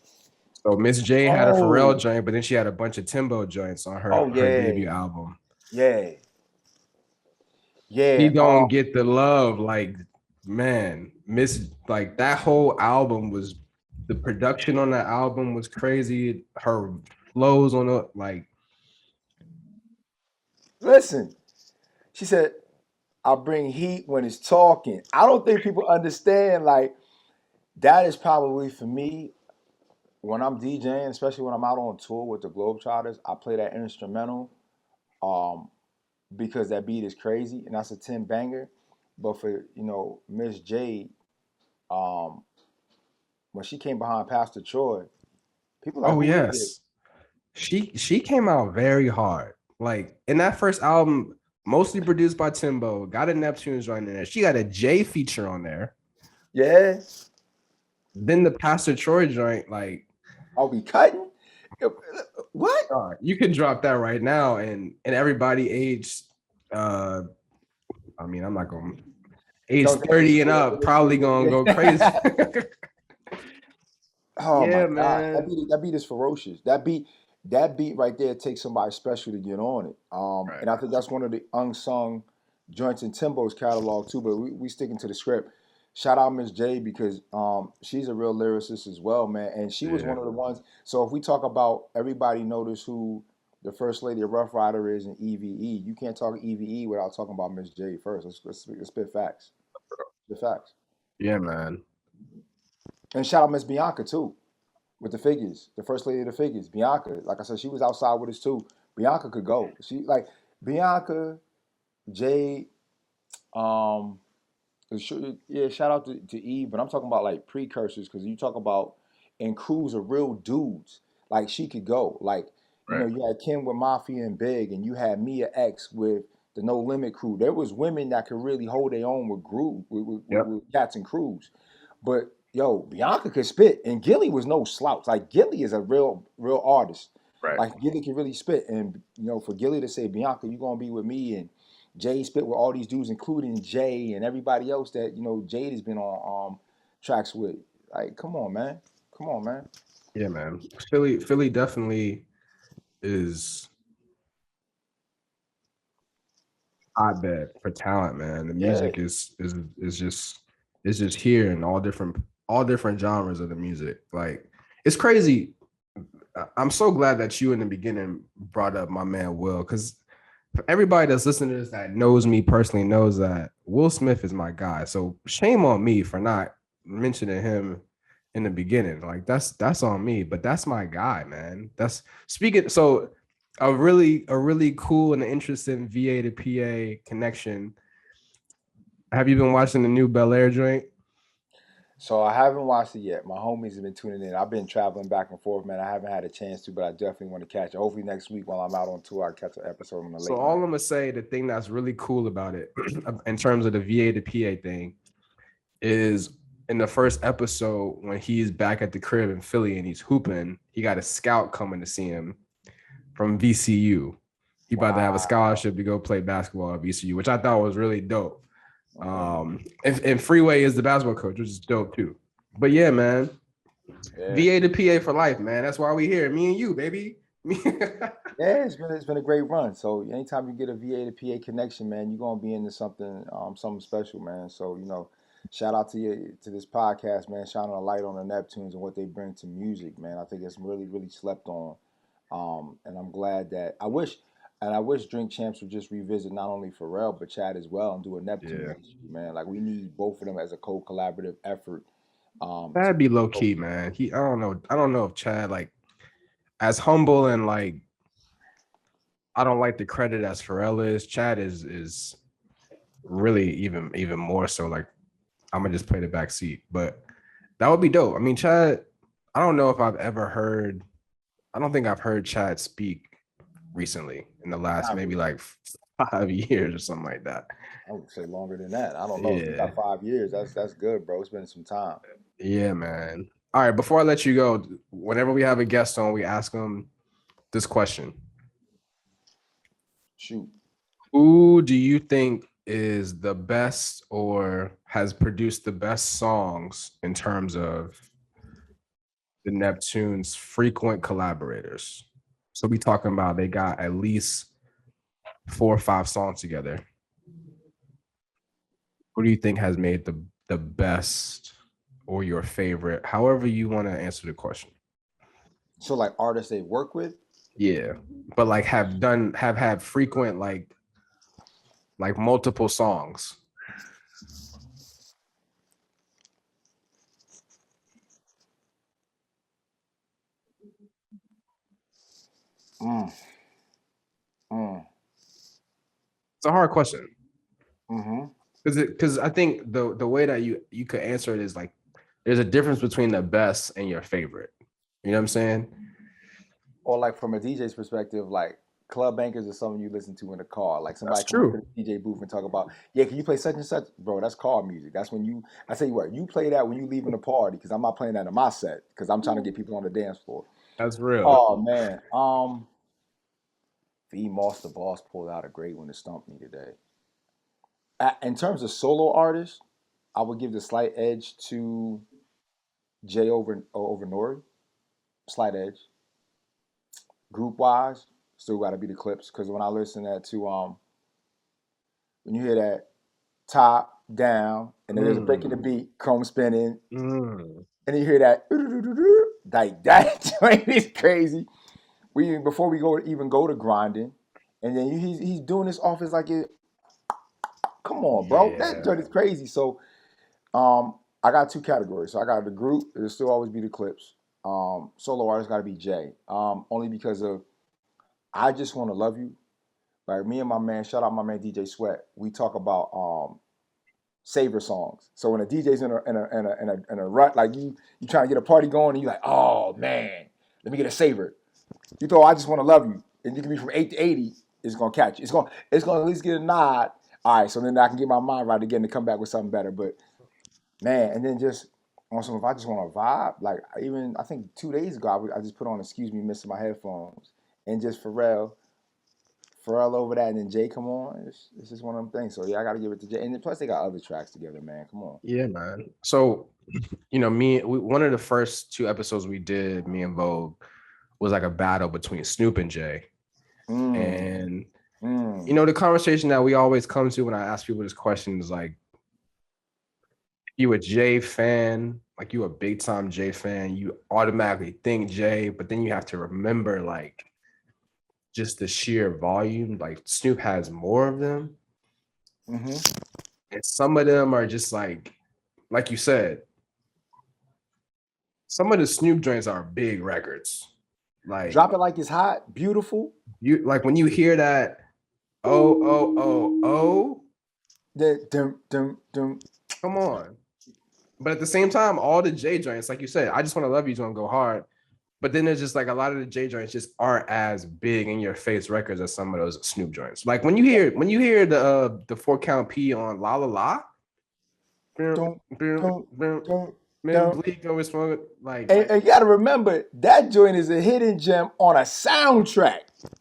[SPEAKER 1] So Miss J had a Pharrell
[SPEAKER 2] oh,
[SPEAKER 1] joint, but then she had a bunch of Timbo joints on
[SPEAKER 2] oh,
[SPEAKER 1] her
[SPEAKER 2] yeah,
[SPEAKER 1] debut album.
[SPEAKER 2] yeah,
[SPEAKER 1] He
[SPEAKER 2] yeah.
[SPEAKER 1] don't get the love, like, man, Miss, like, that whole album was, the production on that album was crazy. Her flows on it, like,
[SPEAKER 2] Listen, she said, "I bring heat when it's talking." I don't think people understand. Like that is probably for me when I'm DJing, especially when I'm out on tour with the Globetrotters. I play that instrumental. Um, because that beat is crazy and that's a 10 banger. But for Miss Jade, um, when she came behind Pastor Troy, people like,
[SPEAKER 1] oh
[SPEAKER 2] who is this?
[SPEAKER 1] yes, she came out very hard. Like in that first album, mostly produced by Timbo, got a Neptunes joint in there. She got a J feature on there.
[SPEAKER 2] Yeah,
[SPEAKER 1] Then the Pastor Troy joint, like,
[SPEAKER 2] I'll be cutting. What?
[SPEAKER 1] you can drop that right now, and everybody aged. I mean, I'm not gonna age
[SPEAKER 2] Don't say
[SPEAKER 1] 30 and up, probably gonna go crazy.
[SPEAKER 2] it. Oh my
[SPEAKER 1] Yeah,
[SPEAKER 2] gosh,
[SPEAKER 1] man.
[SPEAKER 2] that beat is ferocious. That beat right there takes somebody special to get on it.
[SPEAKER 1] Right.
[SPEAKER 2] And I think that's one of the unsung joints in Timbo's catalog too. But we sticking to the script. Shout out Miss J because she's a real lyricist as well, man. And she was
[SPEAKER 1] Yeah.
[SPEAKER 2] one of the ones. So if we talk about everybody notice who the first lady of Rough Rider is in EVE, you can't talk EVE without talking about Miss J first. Let's spit facts. The facts.
[SPEAKER 1] Yeah, man.
[SPEAKER 2] And shout out Miss Bianca too. With the figures, the first lady of the figures, Bianca. Like I said, she was outside with us too. Bianca could go. She like Bianca, Jade, um, yeah. Shout out to Eve, but I'm talking about like precursors because you talk about and crews of real dudes. Like she could go. Like
[SPEAKER 1] Right.
[SPEAKER 2] you had Kim with Mafia and Big, and you had Mia X with the No Limit crew. There was women that could really hold their own with group
[SPEAKER 1] Yep.
[SPEAKER 2] with cats and crews. But yo, Bianca could spit, and Gilly was no slouch. Like Gilly is a real artist.
[SPEAKER 1] Right.
[SPEAKER 2] Like Gilly can really spit, and for Gilly to say, Bianca, you gonna be with me, and Jay spit with all these dudes, including Jay and everybody else that Jade has been on tracks with. Like, come on, man, come on, man.
[SPEAKER 1] Yeah, man. Philly definitely is hotbed for talent, man. The
[SPEAKER 2] Yeah,
[SPEAKER 1] music is just here in all different genres of the music. Like it's crazy. I'm so glad that you in the beginning brought up my man Will, because for everybody that's listening to this that knows me personally knows that Will Smith is my guy. So shame on me for not mentioning him in the beginning. Like that's on me, but that's my guy, man. That's speaking. So a really cool and interesting VA to PA connection. Have you been watching the new Bel-Air joint?
[SPEAKER 2] so I haven't watched it yet. My homies have been tuning in. I've been traveling back and forth, man. I haven't had a chance to, but I definitely want to catch it. Hopefully next week while I'm out on tour, I catch an episode on the
[SPEAKER 1] So
[SPEAKER 2] late
[SPEAKER 1] all I'm
[SPEAKER 2] night.
[SPEAKER 1] gonna say, the thing that's really cool about it, in terms of the VA to PA thing, is in the first episode when he's back at the crib in Philly and he's hooping, he got a scout coming to see him from VCU. He about to have a
[SPEAKER 2] Wow.
[SPEAKER 1] scholarship to go play basketball at VCU, which I thought was really dope.
[SPEAKER 2] Okay.
[SPEAKER 1] And Freeway is the basketball coach, which is dope too. But yeah, man,
[SPEAKER 2] Yeah.
[SPEAKER 1] VA to PA for life, man. That's why we here. Me and you, baby.
[SPEAKER 2] Yeah, it's been a great run. So anytime you get a VA to PA connection, man, you're gonna be into something special, man. So shout out to you to this podcast, man, shining a light on the Neptunes and what they bring to music, man. I think it's really slept on. And I'm glad that I wish Drink Champs would just revisit not only Pharrell but Chad as well and do a Neptunes
[SPEAKER 1] Yeah.
[SPEAKER 2] issue, man. Like we need both of them as a co-collaborative effort. To
[SPEAKER 1] That'd be low key, man. I don't know. I don't know if Chad like as humble and like I don't like the credit as Pharrell is. Chad is really even more so. Like I'm gonna just play the back seat, but that would be dope. I mean, Chad. I don't know if I've ever heard. I don't think I've heard Chad speak recently in the last maybe like 5 years or something like that.
[SPEAKER 2] I would say longer than that. I don't know. If you
[SPEAKER 1] Yeah.
[SPEAKER 2] got 5 years, that's good, bro. It's been some time.
[SPEAKER 1] Yeah, man. All right, before I let you go, whenever we have a guest on, we ask them this question.
[SPEAKER 2] Shoot.
[SPEAKER 1] Who do you think is the best or has produced the best songs in terms of the Neptunes frequent collaborators? So we talking about they got at least 4 or 5 songs together. Who do you think has made the best or your favorite, however you want to answer the question?
[SPEAKER 2] So like artists they work with?
[SPEAKER 1] Yeah, but like have had frequent like multiple songs.
[SPEAKER 2] Mm. Mm.
[SPEAKER 1] It's a hard question.
[SPEAKER 2] Mm-hmm.
[SPEAKER 1] Because I think the way that you could answer it is like there's a difference between the best and your favorite. You know what I'm saying?
[SPEAKER 2] Or like from a DJ's perspective, like club bankers is something you listen to in the car. Like
[SPEAKER 1] That's
[SPEAKER 2] somebody come up to
[SPEAKER 1] true.
[SPEAKER 2] the DJ booth and talk about, yeah, can you play such and such? Bro, that's car music. That's when you, I tell you what, you play that when you leaving the party because I'm not playing that in my set because I'm trying to get people on the dance floor.
[SPEAKER 1] That's real.
[SPEAKER 2] Oh man. V Moss the Boss pulled out a great one to stump me today. In terms of solo artists, I would give the slight edge to Jay over Nori. Slight edge. Group wise, still got to be the Clips because when I listen to when you hear that top down and then there's a break in the beat, chrome spinning, and then you hear that like that joint is crazy. Before we even go to grinding, and then he's doing this off as like it. Come on, bro, that joint is crazy. So I got 2 categories. So I got the group. It'll still always be the Clips. Solo artist got to be Jay. Only because of I Just Want to Love You. Like me and my man, shout out my man DJ Sweat. We talk about savor songs. So when a DJ's in a rut, like you trying to get a party going, and you're like, oh man, let me get a savor. You throw I Just Want to Love You, and you can be from 8 to 80. It's gonna catch you. It's gonna at least get a nod. All right, so then I can get my mind right again to come back with something better. But man, and then just on some, if I just want to vibe, like I think 2 days ago, I just put on Excuse Me, Missing My Headphones, and just Pharrell over that, and then Jay come on. It's just one of them things. So yeah, I got to give it to Jay. And then plus they got other tracks together, man. Come on.
[SPEAKER 1] Yeah, man. So, one of the first 2 episodes we did, me and Vogue, was like a battle between Snoop and Jay. And the conversation that we always come to when I ask people this question is like, you a Jay fan, like you a big time Jay fan, you automatically think Jay, but then you have to remember like just the sheer volume. Like Snoop has more of them. And some of them are just like you said, some of the Snoop joints are big records. Like
[SPEAKER 2] Drop It Like It's Hot, beautiful.
[SPEAKER 1] You like when you hear that, come on. But at the same time, all the J joints, like you said, I Just Want to Love You is gonna go hard. But then there's just like a lot of the J joints just aren't as big in your face records as some of those Snoop joints. Like when you hear the 4-count P on La La La, man, Bleak always fun. Like,
[SPEAKER 2] and you gotta remember that joint is a hidden gem on a soundtrack.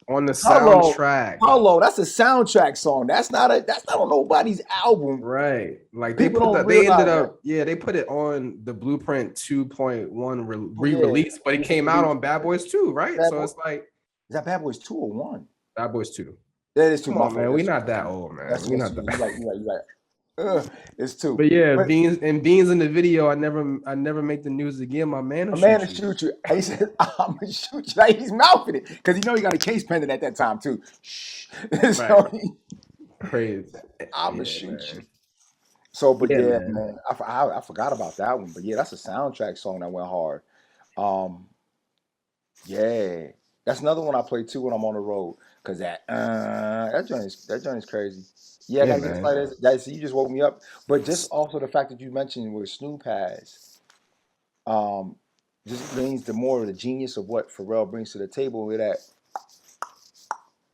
[SPEAKER 1] On the soundtrack.
[SPEAKER 2] Hello, that's a soundtrack song. That's not on nobody's album.
[SPEAKER 1] Right. Like
[SPEAKER 2] they
[SPEAKER 1] put it on the Blueprint 2.1 re-release, but it came out on Bad Boys 2, right? So it's like,
[SPEAKER 2] is that Bad Boys 2 or 1?
[SPEAKER 1] Bad Boys 2.
[SPEAKER 2] That is 2.
[SPEAKER 1] Come on, man. We're not that old, man. We're not that.
[SPEAKER 2] You're right. It's 2.
[SPEAKER 1] But yeah, Beans in the video. I never make the news again. My man will shoot you.
[SPEAKER 2] He said, "I'm gonna shoot you." Like he's mouthing it because he got a case pending at that time too. Shh.
[SPEAKER 1] Right.
[SPEAKER 2] So
[SPEAKER 1] crazy.
[SPEAKER 2] I'm gonna shoot you. So, but
[SPEAKER 1] Yeah,
[SPEAKER 2] yeah,
[SPEAKER 1] man.
[SPEAKER 2] man, I forgot about that one. But yeah, that's a soundtrack song that went hard. Um, yeah, that's another one I play too when I'm on the road. Cause that joint is crazy. Yeah, I
[SPEAKER 1] Yeah,
[SPEAKER 2] gotta get
[SPEAKER 1] man.
[SPEAKER 2] excited. That see, you just woke me up. But just also the fact that you mentioned where Snoop has, um, just means the more of the genius of what Pharrell brings to the table with that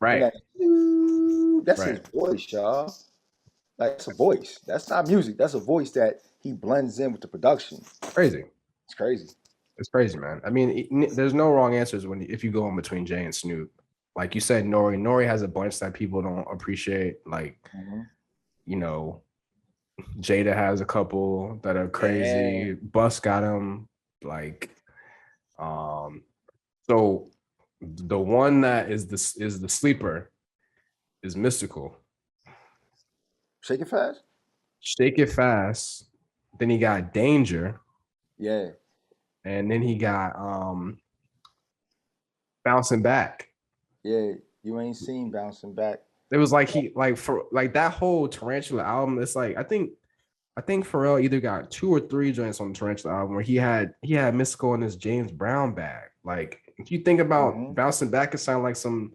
[SPEAKER 2] and
[SPEAKER 1] Right.
[SPEAKER 2] that. That's his
[SPEAKER 1] Right.
[SPEAKER 2] voice, y'all. Like that's a voice. That's not music. That's a voice that he blends in with the production.
[SPEAKER 1] Crazy.
[SPEAKER 2] It's crazy.
[SPEAKER 1] It's crazy, man. I mean, there's no wrong answers when if you go in between Jay and Snoop. Like you said, Nori. Nori has a bunch that people don't appreciate. Like,
[SPEAKER 2] Hmm.
[SPEAKER 1] you know, Jada has a couple that are
[SPEAKER 2] Yeah,
[SPEAKER 1] crazy. Bus got him. Like, um, so the one that is the sleeper is Mystical.
[SPEAKER 2] shake it fast.
[SPEAKER 1] Shake It Fast. Then he got Danger,
[SPEAKER 2] Yeah,
[SPEAKER 1] and then he got Bouncing Back.
[SPEAKER 2] yeah. You ain't seen bouncing back.
[SPEAKER 1] It was like he like for like that whole Tarantula album. It's like I think Pharrell either got 2 or 3 joints on the Tarantula album where he had Mystical in his James Brown bag. Like if you think about
[SPEAKER 2] Hmm.
[SPEAKER 1] Bouncing Back, it sounds like some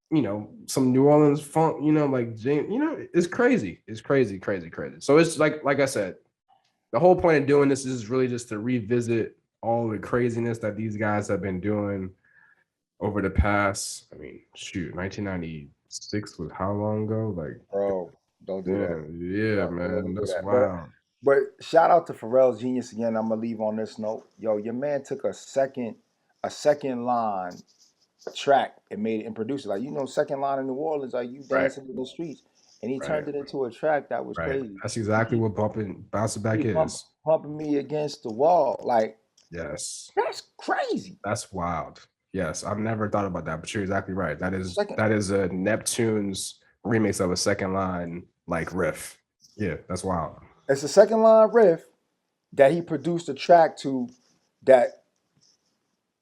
[SPEAKER 1] New Orleans funk. Like James. It's crazy. It's crazy, crazy, crazy. So it's like I said, the whole point of doing this is really just to revisit all the craziness that these guys have been doing over the past. I mean, shoot, 1996 was how long ago? Like,
[SPEAKER 2] Bro, don't do that.
[SPEAKER 1] yeah,
[SPEAKER 2] Don't ever
[SPEAKER 1] man,
[SPEAKER 2] do
[SPEAKER 1] that's
[SPEAKER 2] that.
[SPEAKER 1] wild.
[SPEAKER 2] But shout out to Pharrell's genius again. I'm gonna leave on this note. Yo, your man took a second line track and made it and produced it. Like second line in New Orleans, like you
[SPEAKER 1] Right,
[SPEAKER 2] dancing in the streets, and he
[SPEAKER 1] right,
[SPEAKER 2] turned it into a track that was
[SPEAKER 1] right.
[SPEAKER 2] crazy.
[SPEAKER 1] That's
[SPEAKER 2] He
[SPEAKER 1] exactly
[SPEAKER 2] keep
[SPEAKER 1] what bumping bouncing back
[SPEAKER 2] keep
[SPEAKER 1] is.
[SPEAKER 2] pumping me against the wall. Like
[SPEAKER 1] Yes,
[SPEAKER 2] that's crazy.
[SPEAKER 1] that's wild. Yes, I've never thought about that, but you're exactly right. That is
[SPEAKER 2] Second,
[SPEAKER 1] that is a Neptunes remix of a second line like riff. Yeah, that's wild.
[SPEAKER 2] it's a second line riff that he produced a track to that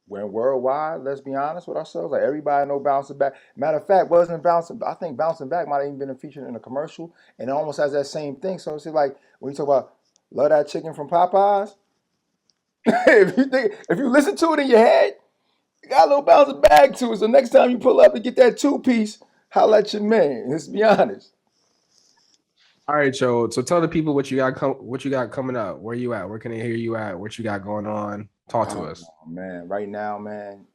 [SPEAKER 2] went worldwide. Let's be honest with ourselves. Like everybody know bouncing back. Matter of fact, wasn't bouncing. I think bouncing back might have even been featured in a commercial, and it almost has that same thing. So it's like when you talk about love that chicken from Popeyes. If you listen to it in your head, you got a little bouncing back to it. So next time you pull up and get that 2 piece, holla at your man. Let's be honest.
[SPEAKER 1] All right, Joe. So tell the people what you got coming up. Where you at? Where can they hear you at? What you got going on? Talk to
[SPEAKER 2] Oh
[SPEAKER 1] us.
[SPEAKER 2] man, right now, man.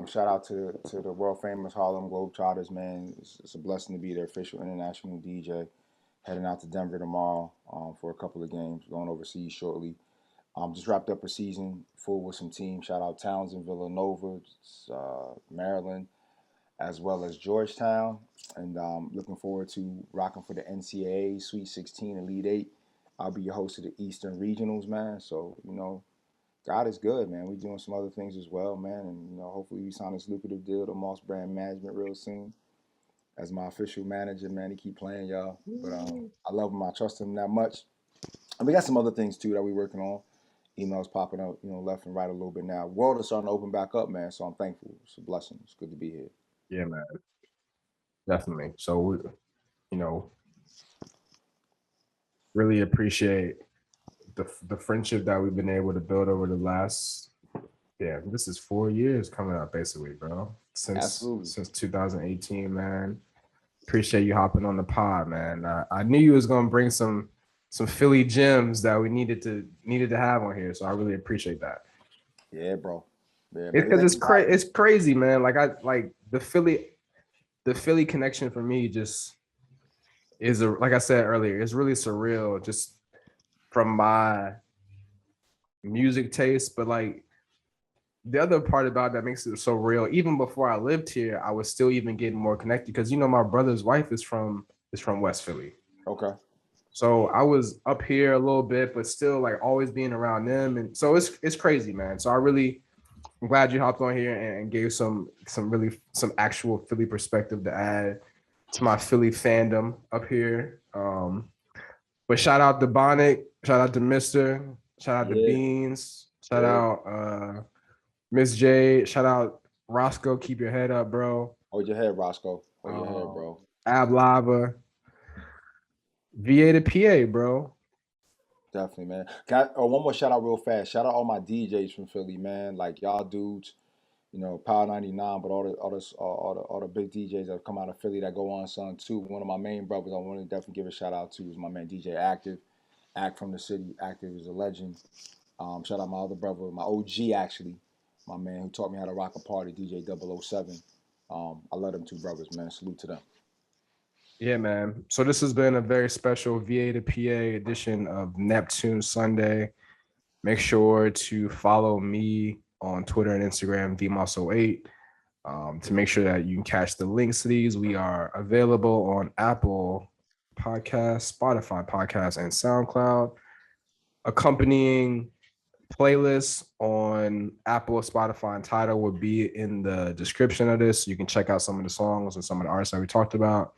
[SPEAKER 2] Shout out to the world famous Harlem Globetrotters, man. It's a blessing to be their official international DJ. Heading out to Denver tomorrow for a couple of games. Going overseas shortly. Just wrapped up a season full with some teams. Shout out Townsend, Villanova, Maryland, as well as Georgetown. And looking forward to rocking for the NCAA Sweet 16 Elite Eight. I'll be your host of the Eastern Regionals, man. So, God is good, man. We're doing some other things as well, man. And, hopefully we sign this lucrative deal to Moss Brand Management real soon as my official manager, man. He keep playing, y'all. But I love him. I trust him that much. And we got some other things, too, that we're working on. Emails popping up, left and right a little bit now. World is starting to open back up, man. So I'm thankful. It's a blessing. It's good to be here.
[SPEAKER 1] Yeah, man. Definitely. So you know, really appreciate the friendship that we've been able to build over the last this is 4 years coming up basically, bro. Since
[SPEAKER 2] Absolutely.
[SPEAKER 1] since 2018, man. Appreciate you hopping on the pod, man. I knew you was gonna bring some Philly gems that we needed to have on here, so I really appreciate that.
[SPEAKER 2] Yeah, bro. Yeah,
[SPEAKER 1] It's
[SPEAKER 2] man.
[SPEAKER 1] because
[SPEAKER 2] Thank you.
[SPEAKER 1] it's crazy, man. Like I like the Philly connection for me just is like I said earlier, it's really surreal just from my music taste, but like the other part about that makes it so real. Even before I lived here, I was still even getting more connected because my brother's wife is from West Philly.
[SPEAKER 2] Okay.
[SPEAKER 1] So I was up here a little bit, but still like always being around them. And so it's crazy, man. So I'm glad you hopped on here and gave some actual Philly perspective to add to my Philly fandom up here. But shout out to Bonnet, shout out to Mister, shout out to
[SPEAKER 2] Yeah.
[SPEAKER 1] Beans, shout
[SPEAKER 2] Yeah.
[SPEAKER 1] out Miss Jade, shout out Rosco. Keep your head up, bro.
[SPEAKER 2] Hold your head, Roscoe. Hold your head,
[SPEAKER 1] Um,
[SPEAKER 2] bro.
[SPEAKER 1] Ab Lava, VA to PA, bro.
[SPEAKER 2] Definitely, man. One more shout out real fast. Shout out all my DJs from Philly, man. Like y'all dudes, Power 99, but all the big DJs that come out of Philly that go on Sun too. One of my main brothers I want to definitely give a shout out to is my man DJ Active. Act from the city. Active is a legend. Shout out my other brother, my OG actually, my man who taught me how to rock a party, DJ 007. I love them two brothers, man. Salute to them.
[SPEAKER 1] Yeah, man. So this has been a very special VA to PA edition of Neptune Sunday. Make sure to follow me on Twitter and Instagram, vmosso8, to make sure that you can catch the links to these. We are available on Apple Podcasts, Spotify Podcasts, and SoundCloud. Accompanying playlists on Apple, Spotify, and Tidal will be in the description of this. You can check out some of the songs and some of the artists that we talked about.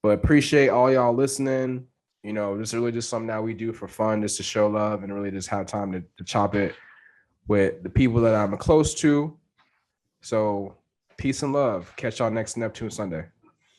[SPEAKER 1] But appreciate all y'all listening. This is really just something that we do for fun, just to show love and really just have time to chop it with the people that I'm close to. So peace and love. Catch y'all next Neptune Sunday.